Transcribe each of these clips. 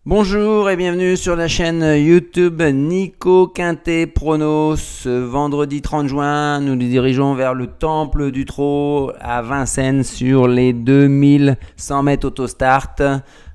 Bonjour et bienvenue sur la chaîne YouTube Nico Quintet Pronos. Ce vendredi 30 juin, nous nous dirigeons vers le Temple du Trot à Vincennes sur les 2100 mètres autostart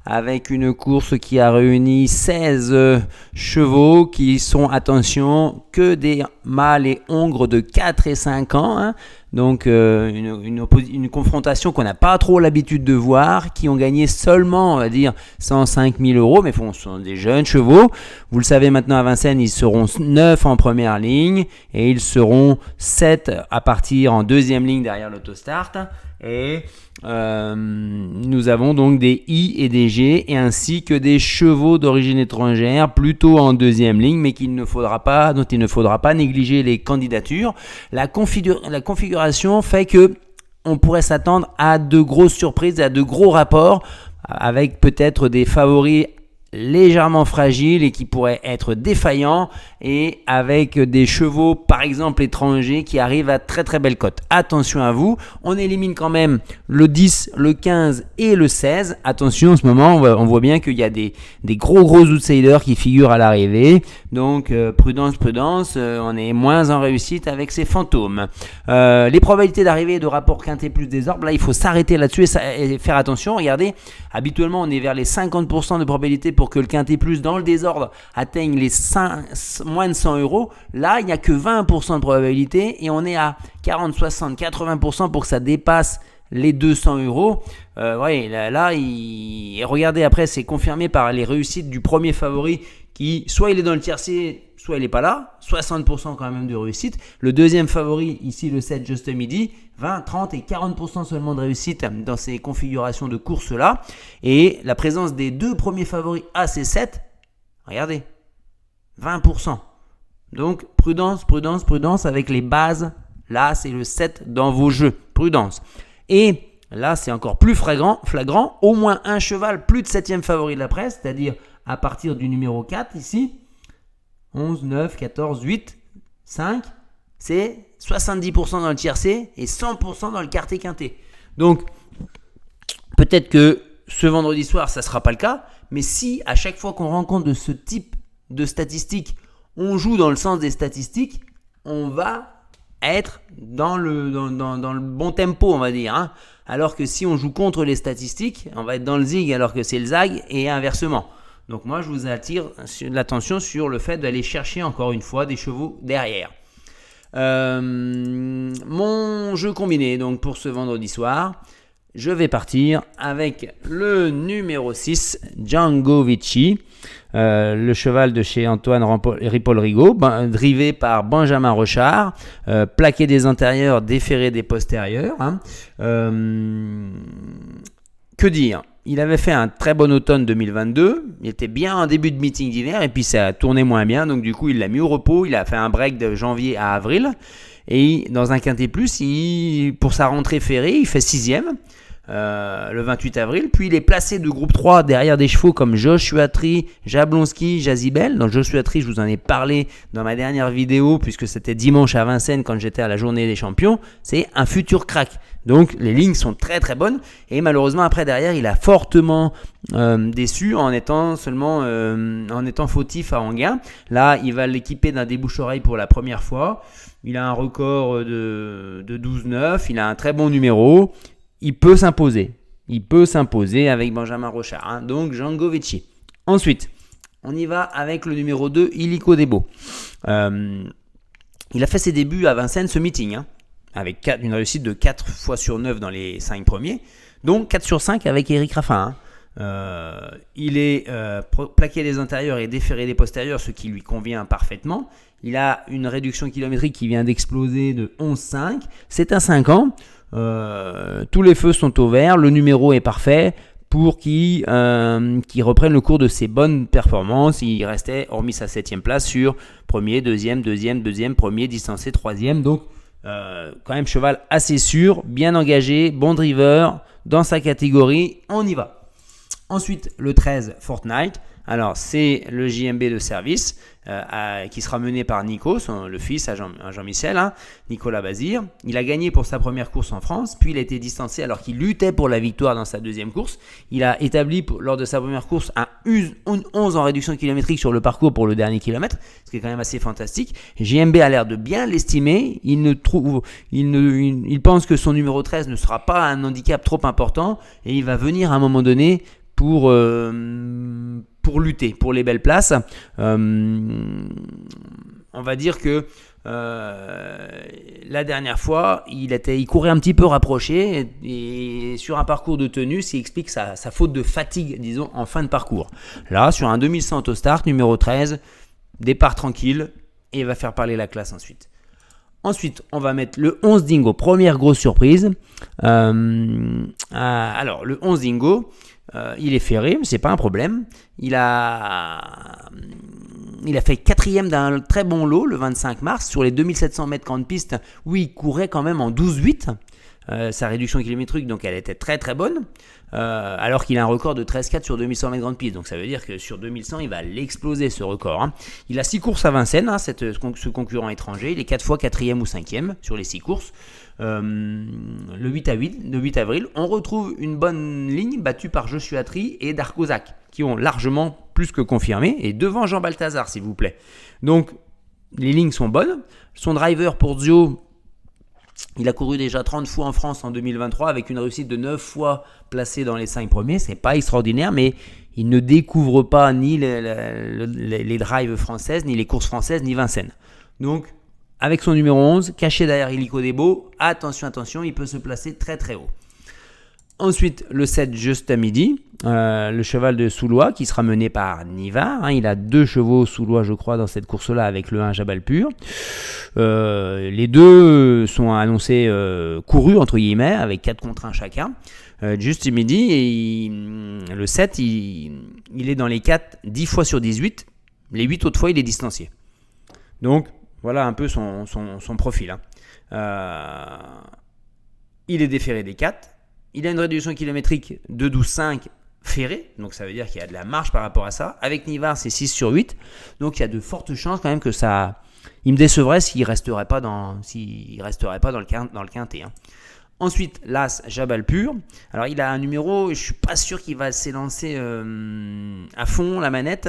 avec une course qui a réuni 16 chevaux qui sont, attention, que des mâles et hongres de 4 et 5 ans. Donc une confrontation qu'on n'a pas trop l'habitude de voir, qui ont gagné seulement, on va dire, 105 000 euros, mais ce sont des jeunes chevaux. Vous le savez maintenant, à Vincennes, ils seront 9 en première ligne et ils seront 7 à partir en deuxième ligne derrière l'autostart. Et nous avons donc des I et des G, et ainsi que des chevaux d'origine étrangère plutôt en deuxième ligne, mais dont il ne faudra pas négliger les candidatures. La configuration fait que on pourrait s'attendre à de grosses surprises, à de gros rapports, avec peut-être des favoris légèrement fragiles et qui pourraient être défaillants, et avec des chevaux par exemple étrangers qui arrivent à très très belle cote. Attention à vous, on élimine quand même le 10, le 15 et le 16. Attention, en ce moment on voit bien qu'il y a des gros outsiders qui figurent à l'arrivée, donc prudence, on est moins en réussite avec ces fantômes. Les probabilités d'arrivée de rapport quintet plus désordre, là il faut s'arrêter là-dessus et faire attention. Regardez, habituellement on est vers les 50% de probabilité pour que le quintet plus dans le désordre atteigne les moins de 100 euros. Là, il n'y a que 20% de probabilité et on est à 40, 60, 80% pour que ça dépasse les 200 euros. Et regardez, après, c'est confirmé par les réussites du premier favori qui, soit il est dans le tiercé, soit il n'est pas là. 60% quand même de réussite. Le deuxième favori, ici le 7 Juste Midi, 20, 30 et 40% seulement de réussite dans ces configurations de course-là. Et la présence des deux premiers favoris à ces 7, regardez, 20%. Donc prudence avec les bases. Là, c'est le 7 dans vos jeux. Prudence. Et là, c'est encore plus flagrant. Au moins un cheval plus de 7e favori de la presse, c'est-à-dire à partir du numéro 4 ici. 11, 9, 14, 8, 5. C'est 70% dans le tiercé et 100% dans le quartet quintet. Donc, peut-être que ce vendredi soir, ça ne sera pas le cas. Mais si à chaque fois qu'on rencontre de ce type de statistiques, on joue dans le sens des statistiques, on va être dans le bon tempo, on va dire. Alors que si on joue contre les statistiques, on va être dans le zig alors que c'est le zag, et inversement. Donc moi, je vous attire l'attention sur le fait d'aller chercher encore une fois des chevaux derrière. Mon jeu combiné, donc pour ce vendredi soir, je vais partir avec le numéro 6, Django Vici, le cheval de chez Antoine Ripoll-Rigaud, drivé par Benjamin Rochard, plaqué des antérieurs, déféré des postérieurs. Que dire ? Il avait fait un très bon automne 2022, il était bien en début de meeting d'hiver et puis ça a tourné moins bien, donc du coup il l'a mis au repos, il a fait un break de janvier à avril, et dans un quintet plus, pour sa rentrée ferrée, il fait 6e. Le 28 avril, puis il est placé de groupe 3 derrière des chevaux comme Joshua Tree, Jablonski, Jazibel. Dans Joshua Tree, je vous en ai parlé dans ma dernière vidéo puisque c'était dimanche à Vincennes quand j'étais à la journée des champions. C'est un futur crack. Donc les lignes sont très très bonnes, et malheureusement après derrière il a fortement déçu en étant fautif à Anguin. Là il va l'équiper d'un débouche-oreille pour la première fois. Il a un record de 12-9, il a un très bon numéro. Il peut s'imposer avec Benjamin Rochard. Donc Django Vici. Ensuite, on y va avec le numéro 2, Illico Debo. Il a fait ses débuts à Vincennes ce meeting, avec une réussite de 4 fois sur 9 dans les 5 premiers, donc 4 sur 5 avec Eric Raffin. Il est plaqué des antérieurs et déféré des postérieurs, ce qui lui convient parfaitement. Il a une réduction kilométrique qui vient d'exploser de 11,5. C'est un 5 ans. Tous les feux sont au vert, le numéro est parfait pour qu'il reprenne le cours de ses bonnes performances. Il restait, hormis sa 7e place, sur premier, deuxième, premier, distancé, troisième. Donc quand même cheval assez sûr, bien engagé, bon driver dans sa catégorie. On y va. Ensuite le 13 Fortnite. Alors, c'est le JMB de service qui sera mené par Nico, le fils à Jean-Michel, Nicolas Bazir. Il a gagné pour sa première course en France, puis il a été distancé alors qu'il luttait pour la victoire dans sa deuxième course. Il a établi lors de sa première course un 11 en réduction kilométrique sur le parcours pour le dernier kilomètre, ce qui est quand même assez fantastique. JMB a l'air de bien l'estimer. Il pense que son numéro 13 ne sera pas un handicap trop important et il va venir à un moment donné pour lutter pour les belles places. On va dire que la dernière fois, il courait un petit peu rapproché et sur un parcours de tenue, il explique sa faute de fatigue, disons, en fin de parcours. Là, sur un 2100 auto start, numéro 13, départ tranquille et il va faire parler la classe ensuite. Ensuite, on va mettre le 11 Dingo, première grosse surprise. Alors, le 11 Dingo, il est ferré, mais c'est pas un problème. Il a fait quatrième d'un très bon lot le 25 mars sur les 2700 mètres grande piste où il courait quand même en 12,8. Sa réduction kilométrique, donc elle était très très bonne, alors qu'il a un record de 13,4 sur 2100 mètres grande piste. Donc ça veut dire que sur 2100, il va l'exploser ce record. Il a 6 courses à Vincennes, ce concurrent étranger. Il est 4 fois 4e ou 5e sur les 6 courses. Le 8 avril, on retrouve une bonne ligne battue par Joshua Tree et Darko Zak, qui ont largement plus que confirmé, et devant Jean Balthazar, s'il vous plaît. Donc, les lignes sont bonnes. Son driver pour Zio, il a couru déjà 30 fois en France en 2023 avec une réussite de 9 fois placée dans les 5 premiers. C'est pas extraordinaire, mais il ne découvre pas ni les drives françaises, ni les courses françaises, ni Vincennes. Donc, avec son numéro 11, caché derrière Illico Debo, attention, il peut se placer très très haut. Ensuite, le 7 juste à midi, le cheval de Soulois qui sera mené par Nivard. Il a 2 chevaux Soulois, je crois, dans cette course-là avec le 1 Jabal Pur. Les deux sont annoncés courus, entre guillemets, avec 4 contre 1 chacun. Juste à midi, et le 7, il est dans les 4, 10 fois sur 18. Les 8 autres fois, il est distancié. Donc, voilà un peu son profil. Il est déféré des 4. Il a une réduction kilométrique de 12,5 ferré, donc ça veut dire qu'il y a de la marge par rapport à ça. Avec Nivard, c'est 6 sur 8, donc il y a de fortes chances quand même que ça... Il me décevrait s'il ne resterait pas dans le quintet. Ensuite, l'As Jabal Pur. Alors, il a un numéro, je ne suis pas sûr qu'il va s'élancer à fond les manettes,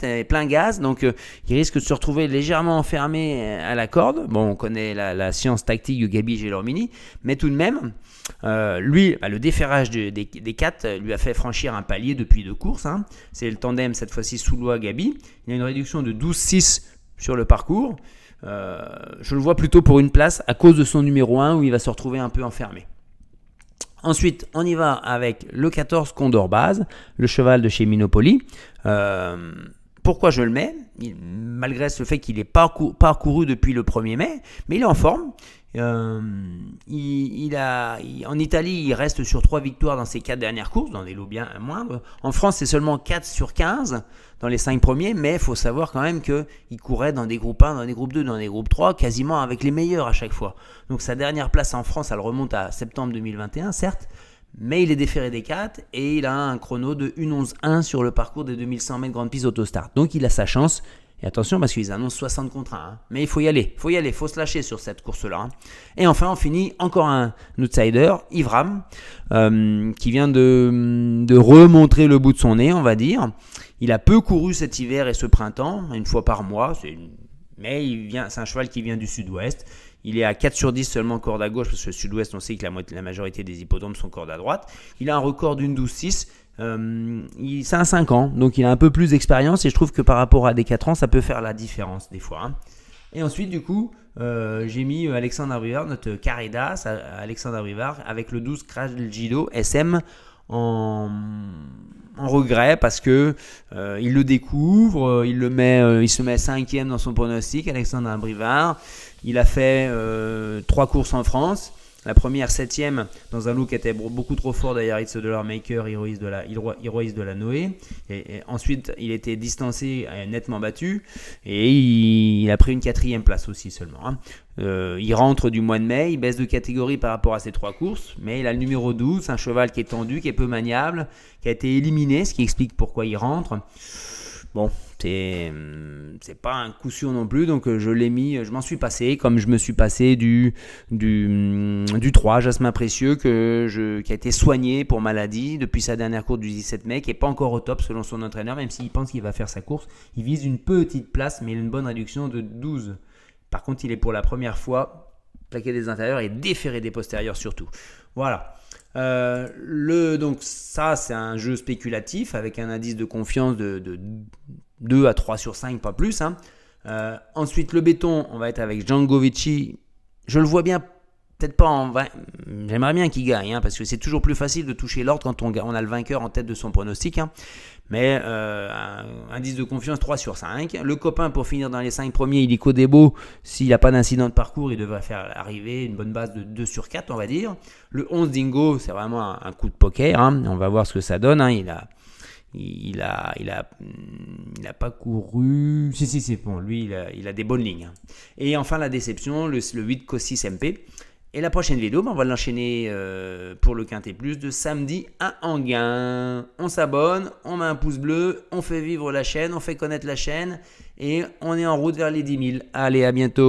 et plein gaz. Donc, il risque de se retrouver légèrement enfermé à la corde. Bon, on connaît la science tactique de Gabi Gelormini, mais tout de même, lui, le déferrage des 4 lui a fait franchir un palier depuis 2 courses. C'est le tandem, cette fois-ci, Soulois-Gabi. Il a une réduction de 12,6 sur le parcours. Je le vois plutôt pour une place à cause de son numéro 1 où il va se retrouver un peu enfermé. Ensuite, on y va avec le 14 Condor Base, le cheval de chez Minopoly. Pourquoi je le mets ? Malgré le fait qu'il n'est pas couru depuis le 1er mai, mais il est en forme. En Italie, il reste sur 3 victoires dans ses 4 dernières courses, dans des lots bien moindres. En France, c'est seulement 4 sur 15 dans les 5 premiers, mais il faut savoir quand même qu'il courait dans des groupes 1, dans des groupes 2, dans des groupes 3, quasiment avec les meilleurs à chaque fois. Donc sa dernière place en France, elle remonte à septembre 2021, certes, mais il est déféré des 4 et il a un chrono de 1:11.1 sur le parcours des 2100 mètres grande piste autostart. Donc il a sa chance. Et attention parce qu'ils annoncent 60 contre 1. Mais il faut y aller, faut se lâcher sur cette course-là. Et enfin, on finit encore un outsider, Ivram, qui vient de remontrer le bout de son nez, on va dire. Il a peu couru cet hiver et ce printemps, une fois par mois, mais c'est un cheval qui vient du sud-ouest. Il est à 4 sur 10 seulement corde à gauche, parce que le sud-ouest, on sait que la majorité des hippodromes sont corde à droite. Il a un record d'une 12,6. C'est un 5 ans, donc il a un peu plus d'expérience et je trouve que par rapport à des 4 ans, ça peut faire la différence des fois. Et ensuite, du coup, j'ai mis Alexandre Abrivard, notre Caridas, Alexandre Abrivard, avec le 12 Cralgido SM en regret parce que il le découvre, il se met 5e dans son pronostic. Alexandre Abrivard, il a fait 3 courses en France. La première 7e dans un look qui était beaucoup trop fort derrière It's a Dollar Maker, Heroes de la Noé. Et ensuite, il était distancé, nettement battu. Et il a pris une 4e place aussi seulement. Hein. Il rentre du mois de mai, il baisse de catégorie par rapport à ses 3 courses. Mais il a le numéro 12, un cheval qui est tendu, qui est peu maniable, qui a été éliminé, ce qui explique pourquoi il rentre. Bon, c'est pas un coup sûr non plus, donc je m'en suis passé, comme je me suis passé du 3, Jasmin Précieux, qui a été soigné pour maladie depuis sa dernière course du 17 mai, qui n'est pas encore au top selon son entraîneur, même s'il pense qu'il va faire sa course. Il vise une petite place, mais il a une bonne réduction de 12. Par contre, il est pour la première fois plaqué des intérieurs et déféré des postérieurs surtout. Voilà. Donc ça, c'est un jeu spéculatif avec un indice de confiance de 2 à 3 sur 5, pas plus. Hein. Ensuite, le béton, on va être avec Django Vici. Je le vois bien, peut-être pas en vain. J'aimerais bien qu'il gagne, hein, parce que c'est toujours plus facile de toucher l'ordre quand on a le vainqueur en tête de son pronostic. Hein. Mais indice de confiance 3 sur 5. Le copain, pour finir dans les 5 premiers, Illico Debo, s'il n'a pas d'incident de parcours, il devrait faire arriver une bonne base de 2 sur 4, on va dire. Le 11 Dingo, c'est vraiment un coup de poker. Hein. On va voir ce que ça donne. Hein. Il a pas couru. Si, c'est bon. Lui, il a des bonnes lignes. Hein. Et enfin, la déception, le 8 Cossis MP. Et la prochaine vidéo, on va l'enchaîner pour le Quintet Plus de samedi à Enghien. On s'abonne, on met un pouce bleu, on fait vivre la chaîne, on fait connaître la chaîne et on est en route vers les 10 000. Allez, à bientôt.